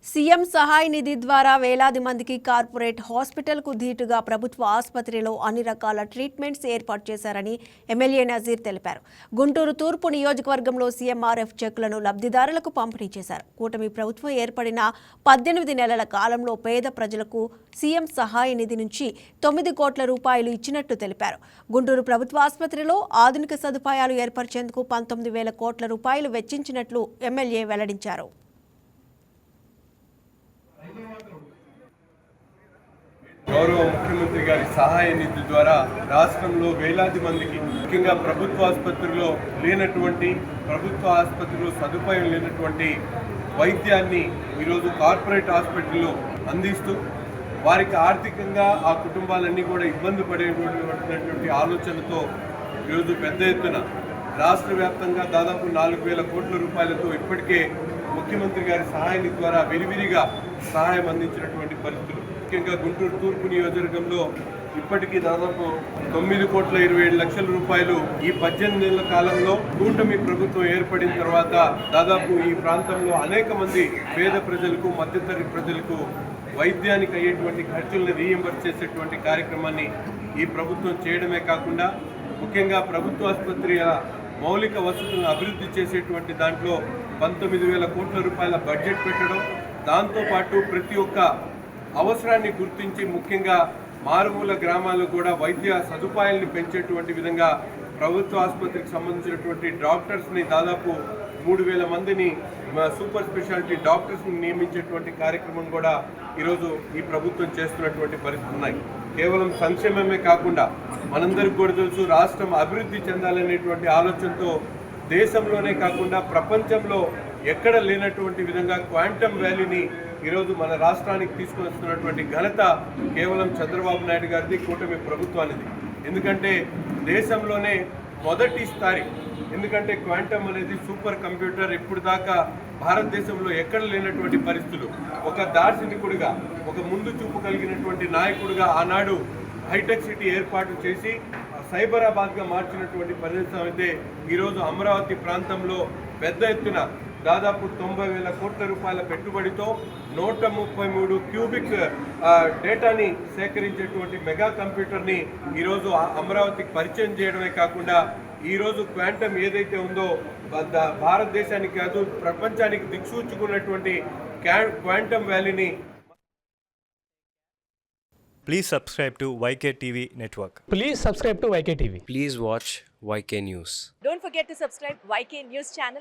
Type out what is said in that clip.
CM సహాయ నిధి ద్వారా వేలాది మందికి కార్పొరేట్ హాస్పిటల్కు ధీటుగా ప్రభుత్వ ఆసుపత్రిలో అన్ని రకాల ట్రీట్మెంట్స్ ఏర్పాటు చేశారని ఎమ్మెల్యే నజీర్ తెలిపారు. గుంటూరు తూర్పు నియోజకవర్గంలో సీఎంఆర్ఎఫ్ చెక్కులను లబ్ధిదారులకు పంపిణీ చేశారు. కూటమి ప్రభుత్వం ఏర్పడిన 18 నెలల కాలంలో పేద ప్రజలకు సీఎం సహాయ నిధి నుంచి 9 కోట్ల రూపాయలు ఇచ్చినట్టు తెలిపారు. గుంటూరు ప్రభుత్వ ఆసుపత్రిలో ఆధునిక సదుపాయాలు ఏర్పరిచేందుకు 19,000 కోట్ల రూపాయలు వెచ్చించినట్లు ఎమ్మెల్యే వెల్లడించారు. గౌరవ ముఖ్యమంత్రి గారి సహాయ నిధి ద్వారా రాష్ట్రంలో వేలాది మందికి, ముఖ్యంగా ప్రభుత్వ ఆసుపత్రిలో సదుపాయం లేనటువంటి వైద్యాన్ని ఈరోజు కార్పొరేట్ హాస్పిటల్లో అందిస్తూ వారికి ఆర్థికంగా ఆ కుటుంబాలన్నీ కూడా ఇబ్బంది పడేటువంటి ఆలోచనతో ఈరోజు పెద్ద ఎత్తున రాష్ట్ర వ్యాప్తంగా దాదాపు 4,000 కోట్ల రూపాయలతో ఇప్పటికే ముఖ్యమంత్రి గారి సహాయ నిధి ద్వారా విరివిరిగా సహాయం అందించినటువంటి పరిస్థితులు. ముఖ్యంగా గుంటూరు తూర్పు నియోజకవర్గంలో ఇప్పటికీ దాదాపు 9,27,00,000 రూపాయలు ఈ 18 నెలల కాలంలో కూటమి ప్రభుత్వం ఏర్పడిన తర్వాత దాదాపు ఈ ప్రాంతంలో అనేక మంది పేద ప్రజలకు, మధ్యతరగతి ప్రజలకు వైద్యానికి అయ్యేటువంటి ఖర్చులను రీయింబర్స్ చేసేటువంటి కార్యక్రమాన్ని ఈ ప్రభుత్వం చేయడమే కాకుండా ముఖ్యంగా ప్రభుత్వ ఆసుపత్రిల మౌలిక వసతులను అభివృద్ధి చేసేటువంటి దాంట్లో 19,000 కోట్ల రూపాయల బడ్జెట్ పెట్టడం, దాంతోపాటు ప్రతి ఒక్క అవసరాన్ని గుర్తించి ముఖ్యంగా మారుమూల గ్రామాల్లో కూడా వైద్య సదుపాయాలను పెంచేటువంటి విధంగా ప్రభుత్వ ఆసుపత్రికి సంబంధించినటువంటి డాక్టర్స్ని దాదాపు 3,000 మందిని సూపర్ స్పెషాలిటీ డాక్టర్స్ని నియమించేటువంటి కార్యక్రమం కూడా ఈరోజు ఈ ప్రభుత్వం చేస్తున్నటువంటి పరిస్థితులు ఉన్నాయి. కేవలం సంక్షేమమే కాకుండా మనందరికీ కూడా తెలుసు, రాష్ట్రం అభివృద్ధి చెందాలనేటువంటి ఆలోచనతో దేశంలోనే కాకుండా ప్రపంచంలో ఎక్కడ లేనటువంటి విధంగా క్వాంటమ్ వ్యాలీని ఈరోజు మన రాష్ట్రానికి తీసుకుని వస్తున్నటువంటి ఘనత కేవలం చంద్రబాబు నాయుడు గారిది, కూటమి ప్రభుత్వానిది. ఎందుకంటే దేశంలోనే మొదటి స్థాయి, ఎందుకంటే క్వాంటమ్ అనేది సూపర్ కంప్యూటర్ ఇప్పుడు దాకా భారతదేశంలో ఎక్కడ లేనటువంటి పరిస్థితులు. ఒక దార్శనికుడిగా, ఒక ముందు చూపు కలిగినటువంటి నాయకుడిగా ఆనాడు హైటెక్ సిటీ ఏర్పాటు చేసి సైబరాబాద్గా మార్చినటువంటి పరిస్థితి అయితే ఈరోజు అమరావతి ప్రాంతంలో పెద్ద ఎత్తున దాదాపు 90,000 కోట్ల రూపాయల పెట్టుబడితో 133 క్యూబిక్ డేటాని సేకరించేటువంటి మెగా కంప్యూటర్ని ఈరోజు అమరావతికి పరిచయం చేయడమే కాకుండా ఈరోజు క్వాంటమ్ ఏదైతే ఉందో భారతదేశానికి కాదు ప్రపంచానికి దిక్సూచుకున్నటువంటి quantum వ్యాలీని. Please subscribe to YK TV Network. Please subscribe to YK TV. Please watch YK News. Don't forget to subscribe YK News channel.